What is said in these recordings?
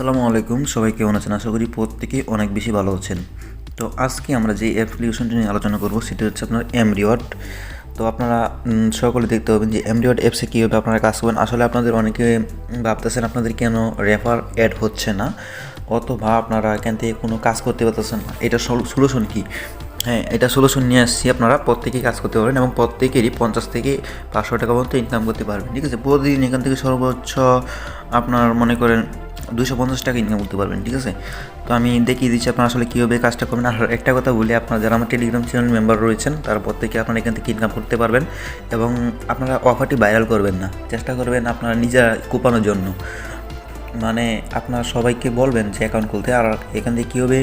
আসসালামু আলাইকুম, সবাই কেমন আছেন? আশা করি প্রত্যেকে অনেক বেশি ভালো আছেন। তো আজকে আমরা যে অ্যাপ্লিকেশনটি নিয়ে আলোচনা করব সেটি হচ্ছে আপনার রিওয়ার্ড। তো আপনারা সকলে দেখতে পাবেন যে রিওয়ার্ড অ্যাপসে কীভাবে আপনারা কাজ করবেন। আসলে আপনাদের অনেকে ভাবতেছেন আপনাদের কেন রেফার অ্যাড হচ্ছে না, অথবা আপনারা এখান থেকে কোনো কাজ করতে পারতেছেন না। এটা সলিউশন কী? হ্যাঁ, এটা সলিউশন নিয়ে আসছি। আপনারা প্রত্যেকেই কাজ করতে পারবেন এবং প্রত্যেকেরই 50 থেকে 500 টাকা পর্যন্ত ইনকাম করতে পারবেন। ঠিক আছে, প্রতিদিন এখান থেকে সর্বোচ্চ আপনার মনে করেন 250 টাকা ইনকাম করতে পারবেন। ঠিক আছে, তো আমি দেখিয়ে দিচ্ছি আপনারা আসলে কীভাবে কাজটা করবেন। আর একটা কথা বলি, আপনারা যারা আমার টেলিগ্রাম চ্যানেল মেম্বার রয়েছেন তারা প্রত্যেকে আপনারা এখান থেকে ইনকাম করতে পারবেন এবং আপনারা অফারটি ভাইরাল করবেন না, চেষ্টা করবেন আপনারা নিজেরা কোপানোর জন্য। মানে আপনারা সবাইকে বলবেন যে অ্যাকাউন্ট খুলতে, আর এখান থেকে কীভাবে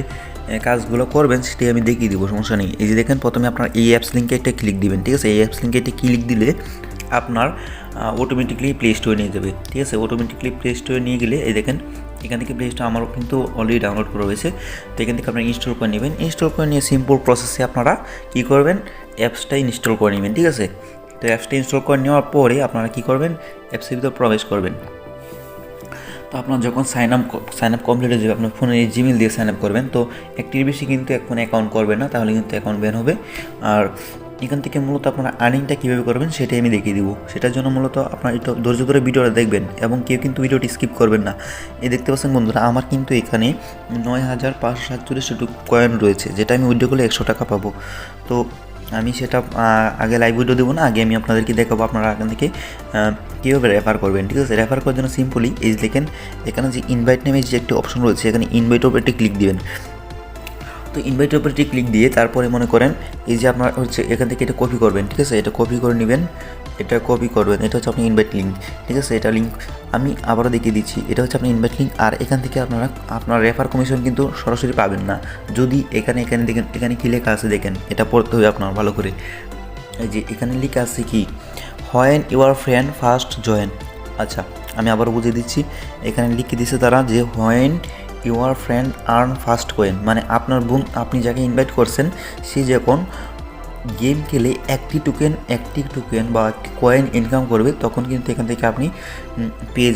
কাজগুলো করবেন সেটি আমি দেখিয়ে দিব, সমস্যা নেই। এই যে দেখেন, প্রথমে আপনার এই অ্যাপস লিঙ্কে একটা ক্লিক দিবেন। ঠিক আছে, এই অ্যাপস লিঙ্কে একটা ক্লিক দিলে আপনার অটোমেটিকলি প্লে স্টোরে নিয়ে যাবে। ঠিক আছে, অটোমেটিকলি প্লে স্টোরে নিয়ে গেলে এই দেখেন এখান থেকে প্লে স্টোর আমারও কিন্তু অলরেডি ডাউনলোড করা হয়েছে। তো এখান থেকে আপনারা ইনস্টল করে নেবেন। ইনস্টল করে নিয়ে সিম্পল প্রসেসে আপনারা কী করবেন, অ্যাপসটা ইনস্টল করে নেবেন। ঠিক আছে, তো অ্যাপসটা ইনস্টল করে নেওয়ার পরে আপনারা কী করবেন, অ্যাপসের ভিতর প্রবেশ করবেন। তো আপনার যখন সাইন আপ কমপ্লিট হয়ে যাবে, আপনার ফোনে জিমেল দিয়ে সাইন আপ করবেন। তো একটির বেশি কিন্তু এখন অ্যাকাউন্ট করবেন না, তাহলে কিন্তু অ্যাকাউন্ট ব্যান হবে। আর এখান থেকে মূলত আপনারা আর্নিংটা কীভাবে করবেন সেটাই আমি দেখিয়ে দিব। সেটার জন্য মূলত আপনার একটু ধৈর্য ধরে ভিডিওটা দেখবেন এবং কেউ কিন্তু ভিডিওটি স্কিপ করবেন না। এই দেখতে পাচ্ছেন বন্ধুরা, আমার কিন্তু এখানে 9547 কয়েন রয়েছে, যেটা আমি উইথড্র করলে 100 টাকা পাবো। তো আমি সেটা আগে লাইভ ভিডিও দেবো না, আগে আমি আপনাদেরকে দেখাবো আপনারা এখান থেকে কীভাবে রেফার করবেন। ঠিক আছে, রেফার করার জন্য সিম্পলি এই দেখেন এখানে যে ইনভাইট নেমে যে একটি অপশন রয়েছে, এখানে ইনভাইটের উপর একটি ক্লিক দিবেন। তো ইনভাইটের উপর একটি ক্লিক দিয়ে তারপরে মনে করেন এই যে আপনার হচ্ছে এখান থেকে এটা কপি করবেন। ঠিক আছে, এটা কপি করে নেবেন, এটা কপি করবেন। এটা হচ্ছে আপনার ইনভাইট লিঙ্ক। ঠিক আছে, এটা লিঙ্ক আমি আবারও দেখিয়ে দিচ্ছি। এটা হচ্ছে আপনার ইনভাইট লিঙ্ক। আর এখান থেকে আপনার রেফার কমিশন কিন্তু সরাসরি পাবেন না, যদি এখানে দেখেন, এখানে কী লেখা আছে দেখেন, এটা পড়তে হবে আপনার ভালো করে। এই যে এখানে লেখা আছে কি, when your friend first join. আচ্ছা, আমি আবারও বুঝিয়ে দিচ্ছি। এখানে লিখে দিচ্ছে তারা যে when your friend earn first coin, মানে আপনার বোন, আপনি যাকে ইনভাইট করছেন সে যখন গেম খেলে একটি টোকেন বা একটি কয়েন ইনকাম করবে, তখন কিন্তু এখান থেকে আপনি পেয়ে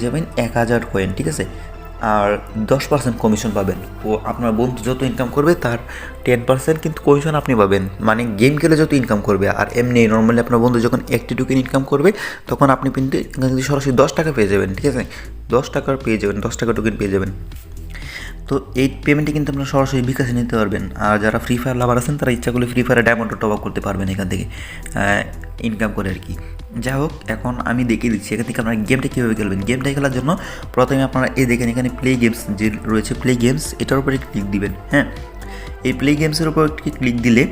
যাবেন 1000 কয়েন। ঠিক আছে, আর 10% কমিশন পাবেন। ও আপনার বন্ধু যত ইনকাম করবে তার 10% কিন্তু কমিশন আপনি পাবেন, মানে গেম খেলে যত ইনকাম করবে। আর এমনি নর্মালি আপনার বন্ধু যখন একটি টোকেন ইনকাম করবে তখন আপনি কিন্তু সরাসরি 10 টাকা পেয়ে যাবেন। ঠিক আছে, 10 টাকার পেয়ে যাবেন, 10 টাকা টোকেন পেয়ে যাবেন। তো এই পেমেন্টটি কিন্তু আপনারা সরাসরি বিকাশে নিতে পারবেন। আর যারা ফ্রি ফায়ার লাভার আছেন তারা ইচ্ছা করলে ফ্রি ফায়ারে ডায়মন্ডও টপ আপ করতে পারবেন এখান থেকে ইনকাম করে আর কি। যাই হোক, এখন আমি দেখিয়ে দিচ্ছি এখান থেকে আপনারা গেমটা কীভাবে খেলবেন। গেমটা খেলার জন্য প্রথমে আপনারা এই দেখেন এখানে প্লে গেমস যে রয়েছে, প্লে গেমস এটার উপরে ক্লিক দিবেন। হ্যাঁ, এই প্লে গেমসের উপর ক্লিক দিলে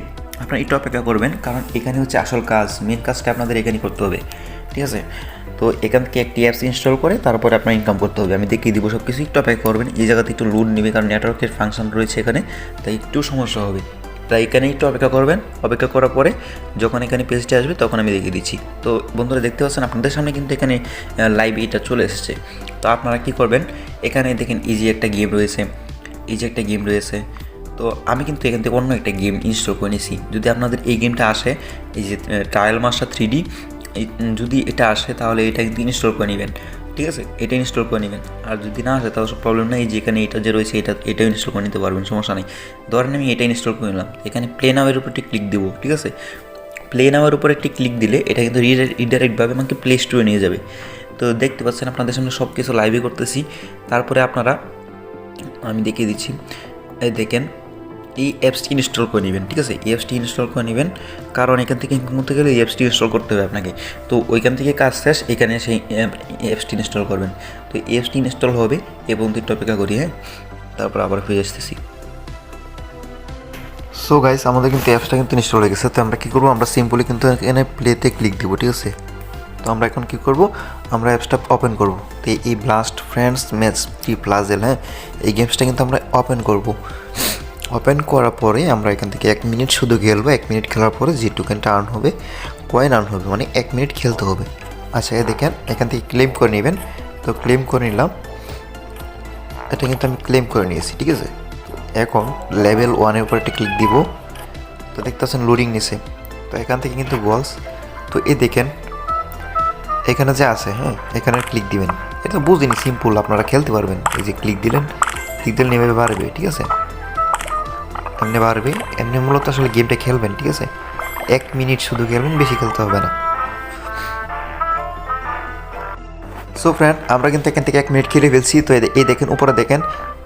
আপনারা একটু অপেক্ষা করবেন, কারণ এখানে হচ্ছে আসল কাজ, মেন কাজটা আপনাদের এখানে করতে হবে। ঠিক আছে, তো এখান থেকে একটি অ্যাপস ইনস্টল করে তারপরে আপনার ইনকাম করতে হবে। আমি দেখিয়ে দিব সব কিছু, একটু অপেক্ষা করবেন। এই জায়গাতে একটু লোড নেবে, কারণ নেটওয়ার্কের ফাংশন রয়েছে এখানে, তাই একটু সমস্যা হবে। তাই এখানে একটু অপেক্ষা করবেন। অপেক্ষা করার পরে যখন এখানে পেজটি আসবে তখন আমি দেখিয়ে দিচ্ছি। তো বন্ধুরা দেখতে পাচ্ছেন আপনাদের সামনে কিন্তু এখানে লাইভ এটা চলে এসেছে। তো আপনারা কী করবেন, এখানে দেখেন এই যে একটা গেম রয়েছে, তো আমি কিন্তু এখান থেকে অন্য একটা গেম ইনস্টল করে নিয়েছি। যদি আপনাদের এই গেমটা আসে, এই যে ট্রায়াল মাস্টার 3D, যদি এটা আসে তাহলে এটা কিন্তু ইনস্টল করে নেবেন। ঠিক আছে, এটা ইনস্টল করে নেবেন। আর যদি না আসে তাহলে প্রবলেম নেই, যেখানে এটা যে রয়েছে এটাও ইনস্টল করে নিতে পারবেন, সমস্যা নেই। ধরেন আমি এটা ইনস্টল করে নিলাম, এখানে প্লে নাওয়ের উপর একটি ক্লিক দেবো। ঠিক আছে, প্লে নাওয়ের উপর একটি ক্লিক দিলে এটা কিন্তু রিডাইরেক্টভাবে আমাকে প্লে স্টোরে নিয়ে যাবে। তো দেখতে পাচ্ছেন আপনাদের সামনে সব কিছু লাইভে করতেছি। তারপরে আপনারা, আমি দেখিয়ে দিচ্ছি, এই দেখেন এই অ্যাপসটি ইনস্টল করে নেবেন। ঠিক আছে, এই অ্যাপসটি ইনস্টল করে নেবেন, কারণ এখান থেকে ইনকাম করতে গেলে এই অ্যাপসটি ইনস্টল করতে হবে আপনাকে। তো ওইখান থেকে কাজ শেষ, এখানে সেই অ্যাপসটি ইনস্টল করবেন। তো এই অ্যাপসটি ইনস্টল হবে এবং একটু অপেক্ষা করি। হ্যাঁ, তারপর আবার ফিরে আসতেছি। সো গাইস, আমাদের কিন্তু অ্যাপসটা কিন্তু ইনস্টল হয়ে গেছে। তো আমরা কী করবো, আমরা সিম্পলি কিন্তু এখানে প্লেতে ক্লিক দেবো। ঠিক আছে, তো আমরা এখন কী করবো, আমরা অ্যাপসটা ওপেন করবো। তো এই ব্লাস্ট ফ্রেন্ডস ম্যাচ 3+L, হ্যাঁ, এই গেমসটা কিন্তু আমরা ওপেন করবো। ওপেন করার পরে আমরা এখান থেকে 1 মিনিট শুধু খেলবো। 1 মিনিট খেলার পরে যে টোকেনটা আর্ন হবে, কয়েন আর্ন হবে, মানে 1 মিনিট খেলতে হবে। আচ্ছা, দেখেন এখান থেকে ক্লেম করে নেবেন। তো ক্লেম করে নিলাম, এটা কিন্তু আমি ক্লেম করে নিয়েছি। ঠিক আছে, এখন লেভেল 1-এর উপর একটা ক্লিক দিব। তো দেখতে পাচ্ছেন লোডিং নিছে। তো এখান থেকে কিন্তু গোলস, তো এই দেখেন এখানে যে আছে, হ্যাঁ, এখানে ক্লিক দিবেন। এটা বুঝিনি, সিম্পল, আপনারা খেলতে পারবেন। এই যে ক্লিক দিলেন নেমে বাড়বে, ঠিক আছে, এমনি বাড়বে। এমনি মূলত আসলে গেমটা খেলবেন, ঠিক আছে, 1 মিনিট শুধু খেলবেন, বেশি খেলতে হবে না। সো ফ্রেন্ড, আমরা কিন্তু এখান থেকে 1 মিনিট খেলে ফেলছি। তো এই দেখেন উপরে দেখেন,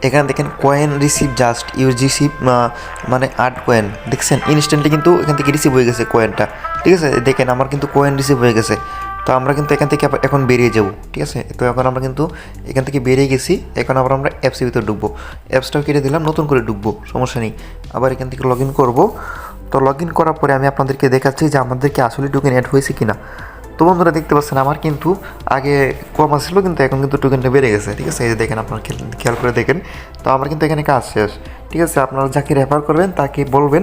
এখানে দেখেন কয়েন রিসিভ জাস্ট ইউজিসি, মানে 8 কয়েন দেখছেন, ইনস্ট্যান্টলি কিন্তু এখান থেকে রিসিভ হয়ে গেছে কয়েনটা, ঠিক আছে। দেখেন আমার কিন্তু কয়েন রিসিভ হয়ে গেছে। তো আমরা কিন্তু এখান থেকে এখন বেরিয়ে যাব, ঠিক আছে। তো এখন আমরা কিন্তু এখান থেকে বেরিয়ে গেছি। এখন আবার আমরা অ্যাপসের ভিতরে ঢুকবো, অ্যাপসটাও কেটে দিলাম, নতুন করে ঢুকবো, সমস্যা নেই। আবার এখান থেকে লগ ইন করবো। তো লগ ইন করার পরে আমি আপনাদেরকে দেখাচ্ছি যে আমাদেরকে আসলে টোকেন অ্যাড হয়েছে কিনা। তো বন্ধুরা দেখতে পাচ্ছেন আমার কিন্তু আগে কম ছিল, কিন্তু এখন কিন্তু টোকেনটা বেড়ে গেছে, ঠিক আছে। এই যে দেখেন, আপনারা খেয়াল করে দেখেন। তো আমার কিন্তু এখানে কাজ শেষ, ঠিক আছে। আপনারা যাকে রেফার করবেন তাকে বলবেন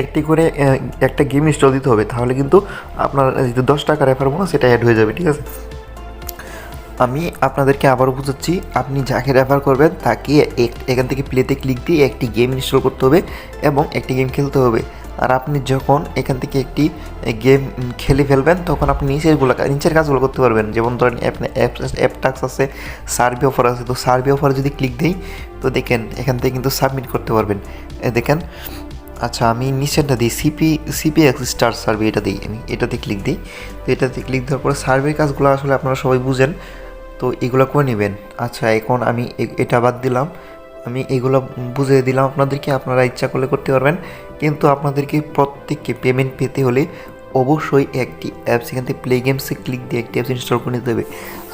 একটি করে একটা গেম ইনস্টল দিতে হবে, তাহলে কিন্তু আপনার যে 10 টাকা রেফার বোনাস সেটা অ্যাড হয়ে যাবে, ঠিক আছে। আমি আপনাদেরকে আবারও বুঝাচ্ছি, আপনি যাকে রেফার করবেন তাকে এখান থেকে প্লেতে ক্লিক দিয়ে একটি গেম ইনস্টল করতে হবে এবং একটি গেম খেলতে হবে। আর আপনি যখন এখান থেকে একটি গেম খেলে ফেলবেন তখন আপনি নিচের কাজগুলো করতে পারবেন। যেমন ধরেন অ্যাপ টাস্ক আছে, সার্ভে অফার আছে। তো সার্ভে অফারে যদি ক্লিক দিই তো দেখেন এখান থেকে কিন্তু সাবমিট করতে পারবেন। দেখেন, আচ্ছা আমি নিচেরটা দিই, সিপিএক্স স্টার সার্ভে, এটা দিই, আমি এটাতে ক্লিক দিই। তো এটাতে ক্লিক দেওয়ার পরে সার্ভে কাজগুলো আসলে আপনারা সবাই বুঝেন, তো এগুলো করে নেবেন। আচ্ছা এখন আমি এটা বাদ দিলাম, আমি এগুলো বুঝিয়ে দিলাম আপনাদেরকে, আপনারা ইচ্ছা করলে করতে পারবেন। কিন্তু আপনাদেরকে প্রত্যেককে পেমেন্ট পেতে হলে অবশ্যই একটি অ্যাপস, এখান থেকে প্লে গেমসে ক্লিক দিয়ে একটি অ্যাপস ইনস্টল করে নিতে হবে।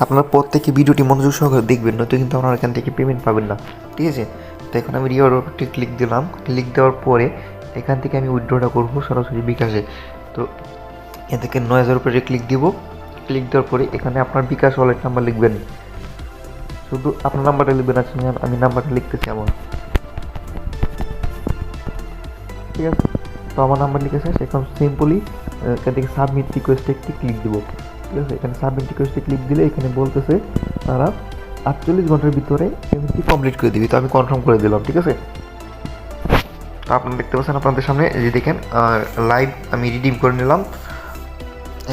আপনারা প্রত্যেকে ভিডিওটি মনোযোগ সহকারে দেখবেন, নয়তো কিন্তু আপনারা এখান থেকে পেমেন্ট পাবেন না, ঠিক আছে। তো এখন আমি রিওয়ার্ডে ক্লিক দিলাম, ক্লিক দেওয়ার পরে এখান থেকে আমি উইথড্রটা করবো সরাসরি বিকাশে। তো এখান থেকে 9000 উপরে ক্লিক দিব। ক্লিক দেওয়ার পরে এখানে আপনার বিকাশ ওয়ালেট নাম্বার লিখবেন, শুধু আপনার নাম্বারটা লিখবেন। আছে আমি নাম্বারটা লিখতেছি আমার, ঠিক আছে। তো আমার নাম্বার লিখেছে, এখন সিম্পলি এখান থেকে সাবমিট রিকোয়েস্টে একটি ক্লিক দিব, ঠিক আছে। এখানে সাবমিট রিকোয়েস্টে ক্লিক দিলে এখানে বলতেছে তারা 48 ঘন্টার ভিতরে পেমেন্টটি কমপ্লিট করে দিবি। তো আমি কনফার্ম করে দিলাম, ঠিক আছে। তো আপনারা দেখতে পাচ্ছেন আপনাদের সামনে, এই যে দেখেন লাইভ আমি রিডিম করে নিলাম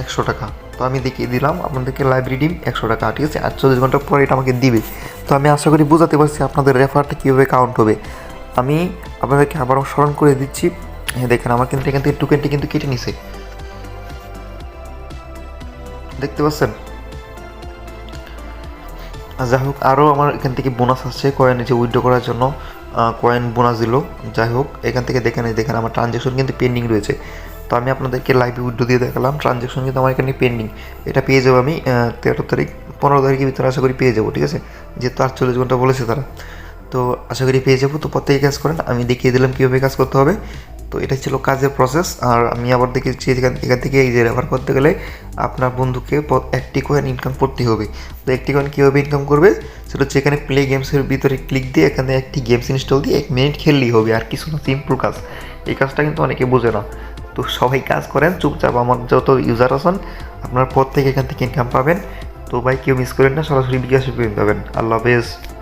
100 টাকা। তো আমি দেখিয়ে দিলাম আপনাদেরকে লাইভ রিডিম 100 টাকা, ঠিক আছে। 48 ঘন্টা পরে এটা আমাকে দিবে। তো আমি আশা করি বোঝাতে পারছি আপনাদের রেফারটা কীভাবে কাউন্ট হবে। আমি আপনাদেরকে আবারও স্মরণ করে দিচ্ছি, দেখেন আমার কিন্তু এখান থেকে টোকেনটি কিন্তু কেটে নিছে, দেখতে পাচ্ছেন। যাই হোক, আরও আমার এখান থেকে বোনাস আসছে কয়েন, যে উইথড্র করার জন্য কয়েন বোনাস দিল। যাই হোক, এখান থেকে দেখেন আমার ট্রানজ্যাকশন কিন্তু পেন্ডিং রয়েছে। তো আমি আপনাদেরকে লাইভে উইথড্র দিয়ে দেখালাম, ট্রানজ্যাকশন কিন্তু আমার এখানে পেন্ডিং। এটা পেয়ে যাবো আমি 13 তারিখ 15 তারিখের ভিতরে আশা করি পেয়ে যাবো, ঠিক আছে। যেহেতু 48 ঘন্টা বলেছে তারা, তো আশা করি পেয়ে যাবো। তো প্রত্যেকে কাজ করেন, আমি দেখিয়ে দিলাম কীভাবে কাজ করতে হবে। তো এটা ছিল কাজের প্রসেস। আর আমি আবার দেখেছি এখান থেকে এই যে রেফার করতে গেলে আপনার বন্ধুকে একটি কয়েন ইনকাম করতে হবে। তো একটি কয়েন কীভাবে ইনকাম করবে সেটা হচ্ছে এখানে প্লে গেমসের ভিতরে ক্লিক দিয়ে এখানে একটি গেমস ইনস্টল দিয়ে 1 মিনিট খেললেই হবে, আর কিছু না, সিম্পল কাজ। এই কাজটা কিন্তু অনেকে বোঝে না। তো সবাই কাজ করেন চুপচাপ, আমার যত ইউজার আছেন আপনার প্রত্যেকে এখান থেকে ইনকাম পাবেন। তো ভাই কেউ মিস করেন না, সরাসরি বিকাশে পেমেন্ট পাবেন। আল্লাহ হাফেজ।